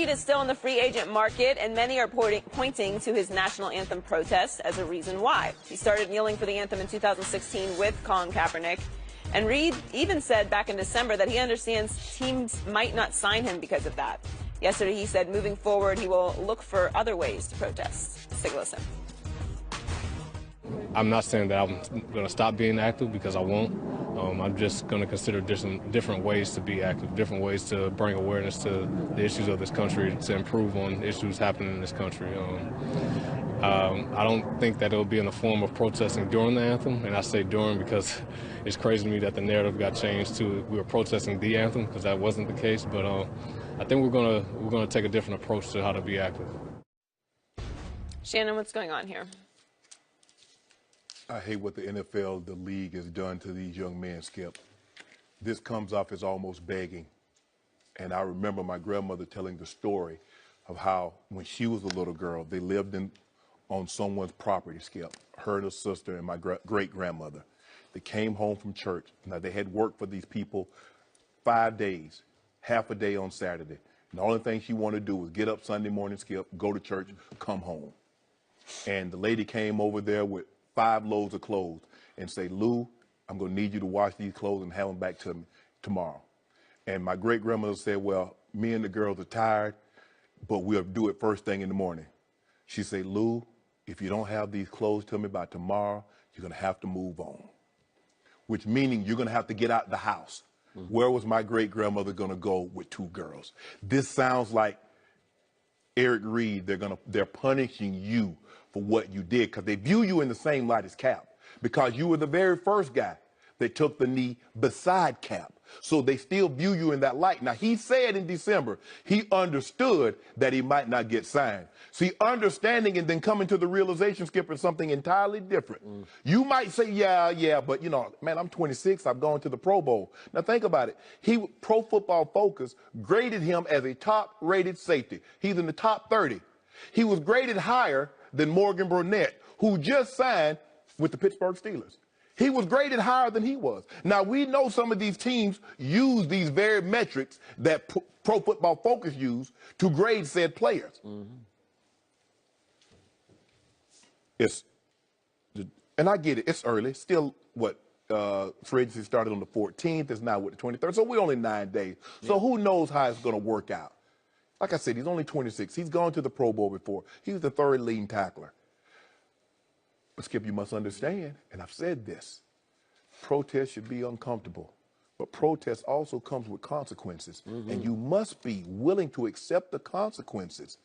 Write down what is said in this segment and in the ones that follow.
Reid is still in the free agent market, and many are pointing to his national anthem protest as a reason why. He started kneeling for the anthem in 2016 with Colin Kaepernick, and Reid even said back in December that he understands teams might not sign him because of that. Yesterday he said moving forward he will look for other ways to protest. Let's take a listen. I'm not saying that I'm going to stop being active, because I won't. I'm just going to consider different ways to be active, different ways to bring awareness to the issues of this country, to improve on issues happening in this country. I don't think that it'll be in the form of protesting during the anthem, and I say during because it's crazy to me that the narrative got changed to we were protesting the anthem, because that wasn't the case. But I think we're gonna take a different approach to how to be active. Shannon, what's going on here? I hate what the NFL, the league, has done to these young men, Skip. This comes off as almost begging. And I remember my grandmother telling the story of how when she was a little girl, they lived on someone's property, Skip, her and her sister and my great-grandmother. They came home from church. Now, they had worked for these people 5 days, half a day on Saturday. And the only thing she wanted to do was get up Sunday morning, Skip, go to church, come home. And the lady came over there with 5 loads of clothes and say, Lou, I'm going to need you to wash these clothes and have them back to me tomorrow. And my great-grandmother said, well, me and the girls are tired, but we'll do it first thing in the morning. She said, Lou, if you don't have these clothes to me by tomorrow, you're going to have to move on, which meaning you're going to have to get out the house. Mm-hmm. Where was my great-grandmother going to go with 2 girls? This sounds like Eric Reid. They're punishing you for what you did, because they view you in the same light as Cap, because you were the very first guy that took the knee beside Cap. So they still view you in that light. Now, he said in December he understood that he might not get signed. See, understanding and then coming to the realization, Skip, is something entirely different. You might say, yeah, but, you know, man, I'm 26. I've gone to the Pro Bowl. Now, think about it. Pro Football Focus graded him as a top-rated safety. He's in the top 30. He was graded higher than Morgan Burnett, who just signed with the Pittsburgh Steelers. He was graded higher than he was. Now, we know some of these teams use these very metrics that Pro Football Focus use to grade said players. Mm-hmm. And I get it, it's early. Still, free agency started on the 14th. It's now with the 23rd, so we're only 9 days. Yeah. So who knows how it's going to work out. Like I said, he's only 26. He's gone to the Pro Bowl before. He was the third leading tackler. But, Skip, you must understand, and I've said this, protest should be uncomfortable. But protest also comes with consequences. Mm-hmm. And you must be willing to accept the consequences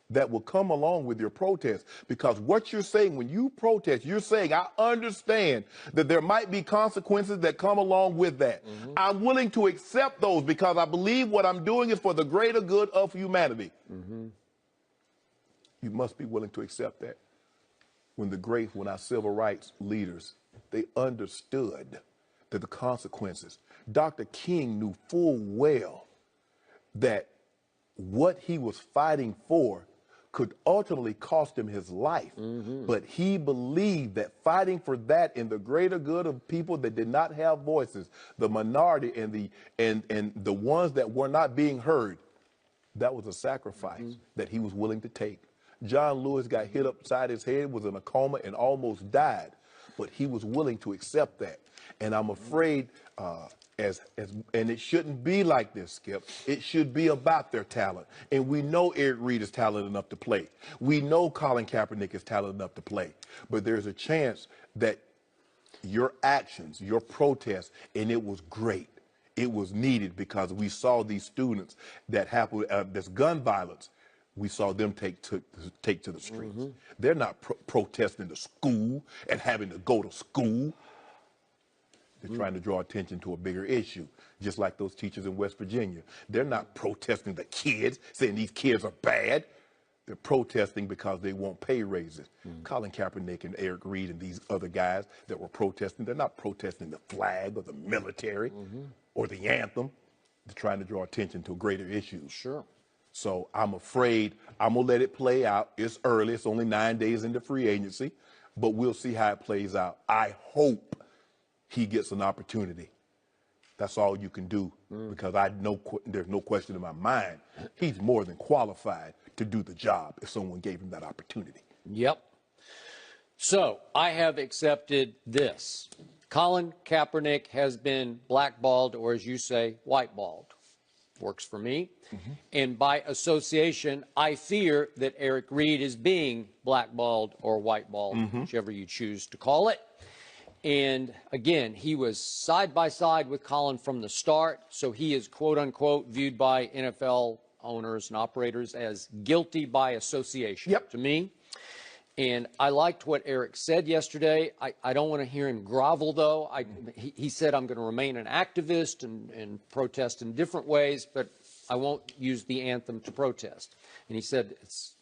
that will come along with your protest. Because what you're saying when you protest, you're saying, I understand that there might be consequences that come along with that. Mm-hmm. I'm willing to accept those because I believe what I'm doing is for the greater good of humanity. Mm-hmm. You must be willing to accept that. When our civil rights leaders, they understood that the consequences. Dr. King knew full well that what he was fighting for could ultimately cost him his life. Mm-hmm. But he believed that fighting for that in the greater good of people that did not have voices, the minority and the ones that were not being heard, that was a sacrifice that he was willing to take. John Lewis got hit upside his head, was in a coma, and almost died. But he was willing to accept that. And I'm afraid, and it shouldn't be like this, Skip. It should be about their talent. And we know Eric Reid is talented enough to play. We know Colin Kaepernick is talented enough to play. But there's a chance that your actions, your protest, and it was great. It was needed because we saw these students that happened, this gun violence, we saw them take to the streets. Mm-hmm. They're not protesting the school and having to go to school. They're trying to draw attention to a bigger issue, just like those teachers in West Virginia. They're not protesting the kids, saying these kids are bad. They're protesting because they want pay raises. Mm-hmm. Colin Kaepernick and Eric Reid and these other guys that were protesting, they're not protesting the flag or the military or the anthem. They're trying to draw attention to greater issues. Sure. So I'm afraid I'm going to let it play out. It's early. It's only 9 days into free agency, but we'll see how it plays out. I hope he gets an opportunity That's all you can do, because there's no question in my mind he's more than qualified to do the job if someone gave him that opportunity. Yep. So I have accepted this. Colin Kaepernick has been blackballed, or as you say, whiteballed. Works for me. And by association, I fear that Eric Reid is being blackballed or whiteballed, whichever you choose to call it. And again, he was side by side with Colin from the start, so he is quote unquote viewed by NFL owners and operators as guilty by association to me. And I liked what Eric said yesterday. I don't want to hear him grovel, though. He said, I'm going to remain an activist and protest in different ways, but I won't use the anthem to protest. And he said, it's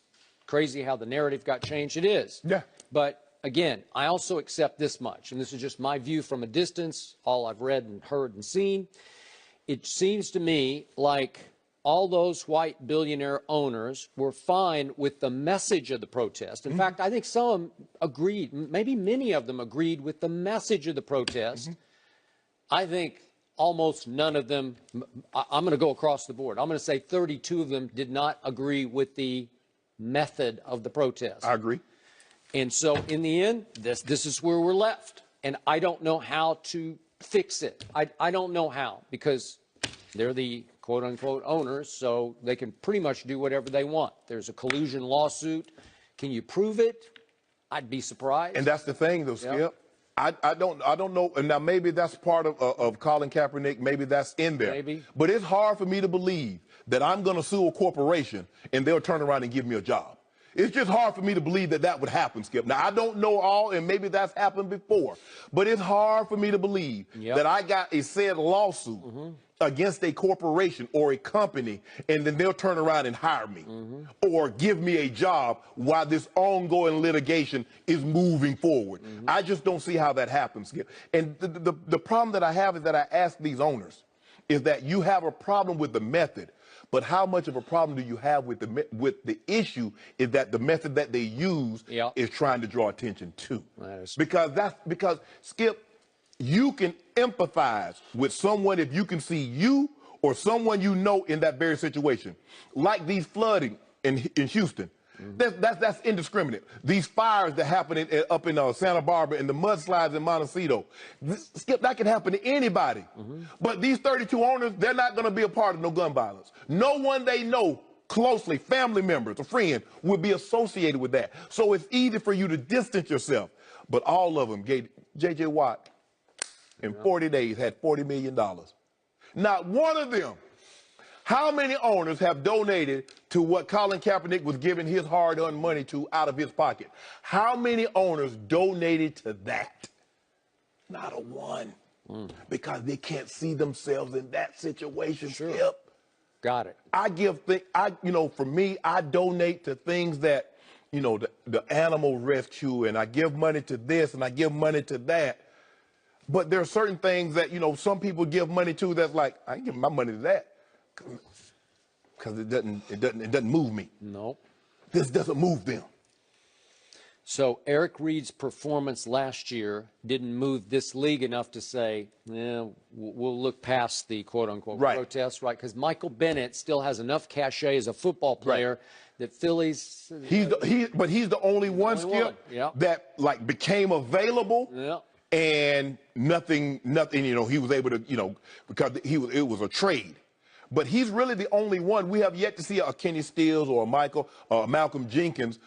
crazy how the narrative got changed. It is. Yeah. But again, I also accept this much, and this is just my view from a distance, all I've read and heard and seen. It seems to me like all those white billionaire owners were fine with the message of the protest. In fact, I think some of them agreed, maybe many of them agreed with the message of the protest. I think almost none of them, I'm going to go across the board. I'm going to say 32 of them did not agree with the method of the protest. I agree. And so in the end, this is where we're left. And I don't know how to fix it. I don't know how, because they're the quote-unquote owners, so they can pretty much do whatever they want. There's a collusion lawsuit. Can you prove it? I'd be surprised. And that's the thing, though, Skip. I don't know. And now maybe that's part of Colin Kaepernick. Maybe that's in there. Maybe. But it's hard for me to believe that I'm going to sue a corporation and they'll turn around and give me a job. It's just hard for me to believe that that would happen, Skip. Now, I don't know all, and maybe that's happened before, but it's hard for me to believe that I got a said lawsuit against a corporation or a company, and then they'll turn around and hire me or give me a job while this ongoing litigation is moving forward. I just don't see how that happens, Skip. And the problem that I have is that I ask these owners is that you have a problem with the method, but how much of a problem do you have with the issue is that the method that they use is trying to draw attention to. Because Skip, you can empathize with someone if you can see you or someone you know in that very situation. Like these flooding in Houston. That's indiscriminate. These fires that happen up in Santa Barbara and the mudslides in Montecito, Skip, that can happen to anybody. But these 32 owners, they're not going to be a part of no gun violence. No one they know closely, family members, a friend, would be associated with that. So it's easy for you to distance yourself. But all of them gave J.J. Watt in 40 days had $40 million. Not one of them. How many owners have donated to what Colin Kaepernick was giving his hard-earned money to out of his pocket? How many owners donated to that? Not a one. Because they can't see themselves in that situation. Skip. Got it. For me, I donate to things that, the animal rescue, and I give money to this and I give money to that. But there are certain things that, some people give money to that's like, I ain't giving my money to that. Because it doesn't move me. No. This doesn't move them. So Eric Reid's performance last year didn't move this league enough to say, we'll look past the quote-unquote protest, right? Because Michael Bennett still has enough cachet as a football player that Phillies... But he's the only one, Skip, that became available and nothing, he was able to, because it was a trade. But he's really the only one. We have yet to see a Kenny Stills or a Malcolm Jenkins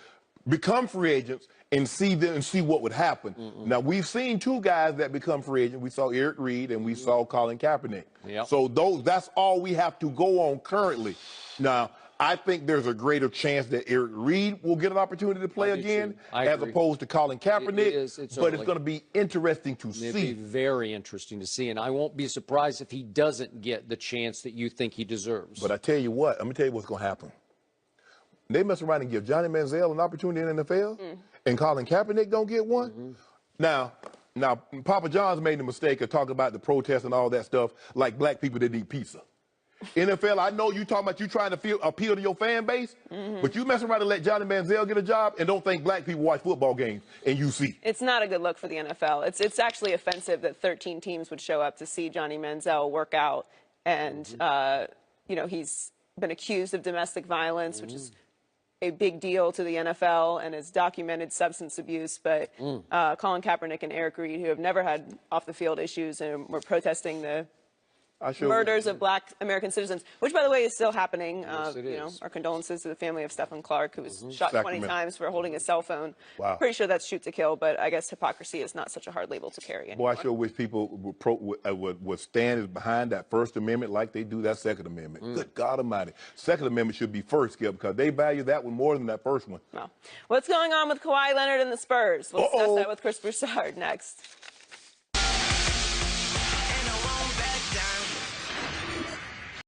become free agents and see what would happen. Now, we've seen two guys that become free agents. We saw Eric Reid and we saw Colin Kaepernick. So that's all we have to go on currently. Now, I think there's a greater chance that Eric Reid will get an opportunity to play again as opposed to Colin Kaepernick. But it's going to be interesting to see. It'll be very interesting to see, and I won't be surprised if he doesn't get the chance that you think he deserves. But I tell you what, I'm going to tell you what's going to happen. They mess around and give Johnny Manziel an opportunity in the NFL, and Colin Kaepernick don't get one. Now, Papa John's made the mistake of talking about the protests and all that stuff like black people didn't eat pizza. NFL, I know you talking about you trying to appeal to your fan base, but you mess around and let Johnny Manziel get a job and don't think black people watch football games in UC. It's not a good look for the NFL. It's actually offensive that 13 teams would show up to see Johnny Manziel work out, and you know, he's been accused of domestic violence, which is a big deal to the NFL, and has documented substance abuse. But Colin Kaepernick and Eric Reid, who have never had off-the-field issues and were protesting the murders of black American citizens, which, by the way, is still happening. Yes, it you know, is. our condolences to the family of Stephen Clark, who was shot 20 times for holding a cell phone. Wow. Pretty sure that's shoot to kill, but I guess hypocrisy is not such a hard label to carry anymore. Boy, I sure wish people would stand behind that First Amendment like they do that Second Amendment. Good God Almighty. Second Amendment should be first, Skip, because they value that one more than that first one. Well, what's going on with Kawhi Leonard and the Spurs? We'll discuss that with Chris Broussard next.